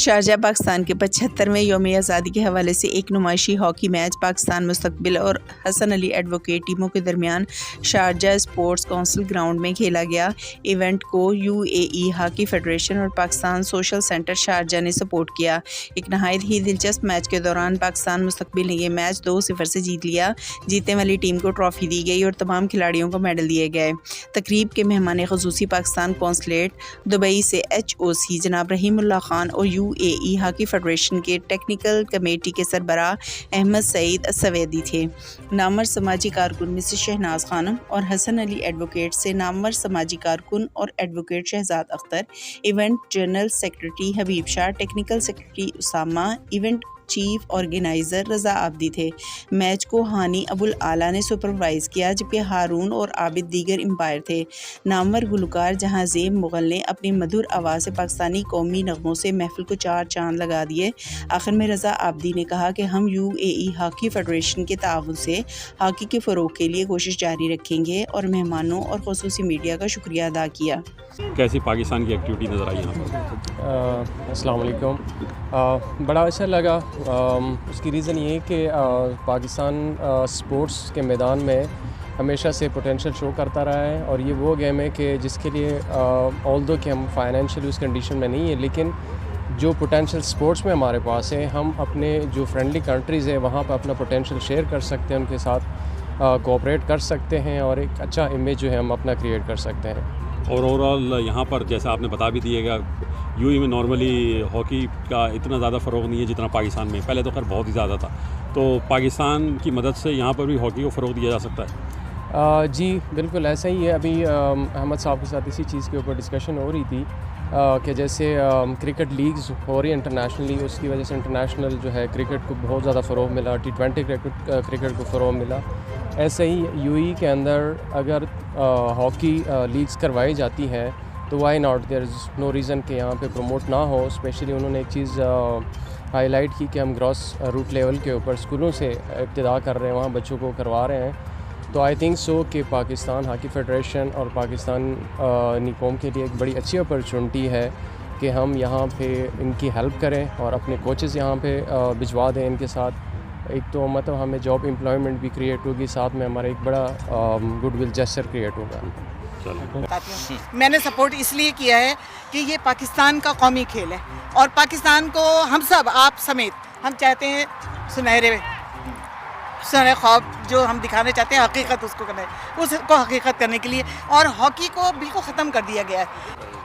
Sharjah Pakistan के 75वें यौम आज़ादी के हवाले से एक नुमाइशी हॉकी मैच पाकिस्तान मुस्तकबिल और हसन अली एडवोकेट टीमों के दरमियान शारजा स्पोर्ट्स काउंसिल ग्राउंड में खेला गया। इवेंट को UAE हॉकी फेडरेशन और पाकिस्तान सोशल सेंटर शारजा ने सपोर्ट किया। एक नहायत ही दिलचस्प मैच के दौरान पाकिस्तान मुस्तकबिल ने यह मैच 2-0 से जीत लिया। जीतने वाली टीम को ट्रॉफी दी गई और तमाम खिलाड़ियों को मेडल दिए गए। तकरीब के मेहमान ख़ुसूसी पाकिस्तान कौंसलेट दुबई से HOC जनाब रहीमुल्लाह खान और UAE हॉकी फेडरेशन के टेक्निकल कमेटी के सरबराह अहमद सईद सवेदी थे। नामवर समाजी कारकुन मिसेस शहनाज खानम और हसन अली एडवोकेट से नामवर समाजी कारकुन और advocate Shahzad Akhtar, event general secretary Habib Shah, technical secretary Usama, event chief organiser Raza Abidi थे। मैच को हानी अबुल आला ने सुपरवाइज़ किया, जबकि हारून और आबिद दीगर एम्पायर थे। नामवर गुलकार जहां ज़ेब मुग़ल ने अपनी मधुर आवाज़ से पाकिस्तानी कौमी नग़मों से महफिल को चार चांद लगा दिए। आखिर में रज़ा आबदी ने कहा कि हम UAE हॉकी फेडरेशन के ताउन से हॉकी के फ़रोग़ के लिए कोशिश जारी रखेंगे और मेहमानों और ख़ुसूसी मीडिया का शुक्रिया अदा किया। कैसी पाकिस्तान की एक्टिविटी नज़र आई यहाँ पर? अस्सलाम वालेकुम। बड़ा अच्छा लगा। उसकी रीज़न ये कि पाकिस्तान स्पोर्ट्स के मैदान में हमेशा से पोटेंशियल शो करता रहा है और ये वो गेम है कि जिसके लिए ऑल्दो कि हम फाइनेंशियल उस कंडीशन में नहीं है, लेकिन जो पोटेंशियल स्पोर्ट्स में हमारे पास है, हम अपने जो फ्रेंडली कंट्रीज़ है वहाँ पर अपना पोटेंशियल शेयर कर सकते हैं, उनके साथ कोऑपरेट कर सकते हैं और एक अच्छा इमेज जो है हम अपना क्रिएट कर सकते हैं। और ओवरऑल यहाँ पर जैसा आपने बता भी दिएगा, UAE में नॉर्मली हॉकी का इतना ज़्यादा फ़रोग़ नहीं है जितना पाकिस्तान में। पहले तो खैर बहुत ही ज़्यादा था, तो पाकिस्तान की मदद से यहाँ पर भी हॉकी को फ़रोग़ दिया जा सकता है। जी बिल्कुल ऐसा ही है। अभी अहमद साहब के साथ इसी चीज़ के ऊपर डिस्कशन हो रही थी कि जैसे क्रिकेट लीग्स हो रही है इंटरनेशनली, उसकी वजह से इंटरनेशनल जो है क्रिकेट को बहुत ज़्यादा फ़रोग़ मिला, T20 क्रिकेट को फ़रोग़ मिला। ऐसे ही UAE के अंदर अगर हॉकी लीग्स करवाई जाती हैं तो why not, there is no reason कि यहाँ पे प्रमोट ना हो। स्पेशली उन्होंने एक चीज़ हाईलाइट की कि हम ग्रॉस रूट लेवल के ऊपर स्कूलों से इब्तिदा कर रहे हैं, वहाँ बच्चों को करवा रहे हैं। तो आई थिंक सो कि पाकिस्तान हॉकी फेडरेशन और पाकिस्तान कौम के लिए एक बड़ी अच्छी अपॉर्चुनिटी है कि हम यहाँ पे इनकी हेल्प करें और अपने कोचेज़ यहाँ पे भिजवा दें इनके साथ। एक तो मतलब हमें जॉब एम्प्लॉयमेंट भी क्रिएट होगी, साथ में हमारा एक बड़ा गुडविल जेस्चर क्रिएट होगा। मैंने सपोर्ट इसलिए किया है कि ये पाकिस्तान का कौमी खेल है और पाकिस्तान को हम सब, आप समेत, हम चाहते हैं सुनहरे ख्वाब जो हम दिखाने चाहते हैं, हकीकत उसको करना है, उसको हकीकत करने के लिए। और हॉकी को बिल्कुल ख़त्म कर दिया गया है।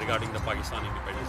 Regarding the Pakistan independence,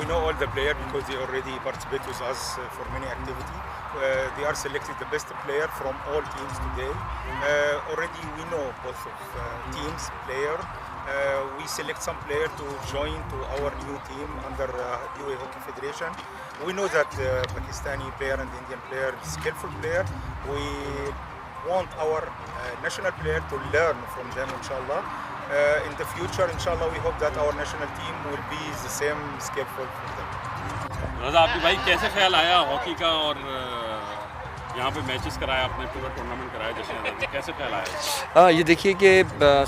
We know all the players because they already participate with us for many activity. They are selected the best player from all teams today. Already we know both of teams player. We select some player to join to our new team under UAE Hockey Federation. We know that Pakistani player and Indian player, skillful player. We want our national player to learn from them, inshallah. In the future, inshallah, we hope that our national team will be the same skillful for them. रज़ा आपकी भाई कैसे ख्याल आया hockey का और यहाँ पे matches कराया आपने, पूरा टूर्नामेंट कराया जश्न आज़ादी, कैसे ख्याल आया? ये देखिए कि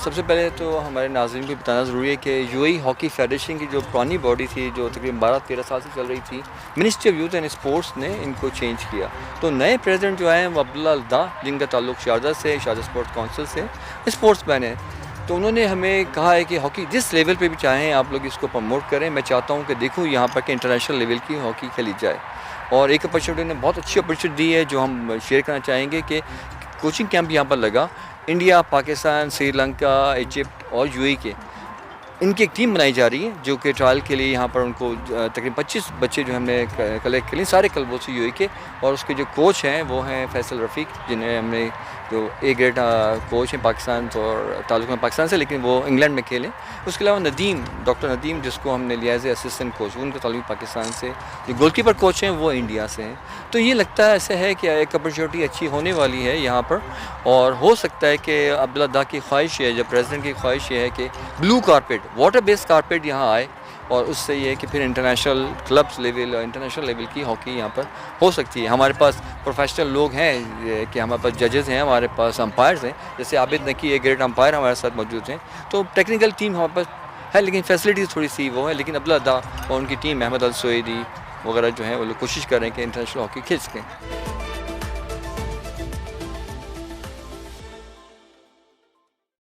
सबसे पहले तो हमारे नाज़रीन को बताना ज़रूरी है कि UAE हॉकी फेडरेशन की जो पुरानी बॉडी थी, जो तकरीबन 12-13 साल से चल रही थी, ministry of youth and sports ने इनको चेंज किया। तो नए प्रेसिडेंट जो हैं वो अब्दुल्ला अल्ताफ़, जिनका ताल्लुक शारजा से, शारजा स्पोर्ट्स काउंसिल से, स्पोर्ट्स मैन है। तो उन्होंने हमें कहा है कि हॉकी जिस लेवल पे भी चाहें आप लोग इसको प्रमोट करें। मैं चाहता हूँ कि देखूँ यहाँ पर कि इंटरनेशनल लेवल की हॉकी खेली जाए। और एक अपॉर्चुनिटी ने बहुत अच्छी अपॉर्चुनिटी दी है जो हम शेयर करना चाहेंगे कि कोचिंग कैंप यहाँ पर लगा। इंडिया, पाकिस्तान, श्रीलंका, इजिप्ट और UAE के इनकी एक टीम बनाई जा रही है जो कि ट्रायल के लिए यहाँ पर उनको तकरीबन 25 बच्चे जो हमने कलेक्ट कर लिए, सारे क्लबों से यूएई के, और उसके जो कोच हैं वो हैं फैसल रफ़ीक, जिन्हें हमने जो ए ग्रेड कोच हैं पाकिस्तान और ताल्लुक़ में पाकिस्तान से, लेकिन वो इंग्लैंड में खेले। उसके अलावा नदीम, डॉक्टर नदीम, जिसको हमने लिया एज असिस्टेंट कोच, उनका ताल्लुक़ पाकिस्तान से। जो गोलकीपर कोच हैं वो इंडिया से हैं। तो ये लगता है ऐसा है कि एक अपॉर्चुनिटी अच्छी होने वाली है यहाँ पर, और हो सकता है कि अब्दुल्ला दा की ख्वाहिश है, जब प्रेसिडेंट की ख्वाहिश ये है कि blue carpet, water based carpet यहाँ आए, और उससे ये है कि फिर इंटरनेशनल क्लब्स लेवल और इंटरनेशनल लेवल की हॉकी यहाँ पर हो सकती है। हमारे पास प्रोफेशनल लोग हैं कि हमारे पास जजेस हैं, हमारे पास अंपायर्स हैं, जैसे आबिद नकी एक ग्रेट अंपायर हमारे साथ मौजूद हैं। तो टेक्निकल टीम हमारे पास है, लेकिन फैसिलिटीज़ थोड़ी सी वो है। लेकिन अब्दुल्ला दा और उनकी टीम अहमद अल सुएदी वगैरह जो है वो लोग कोशिश कर रहे हैं कि इंटरनेशनल हॉकी खेल सकें।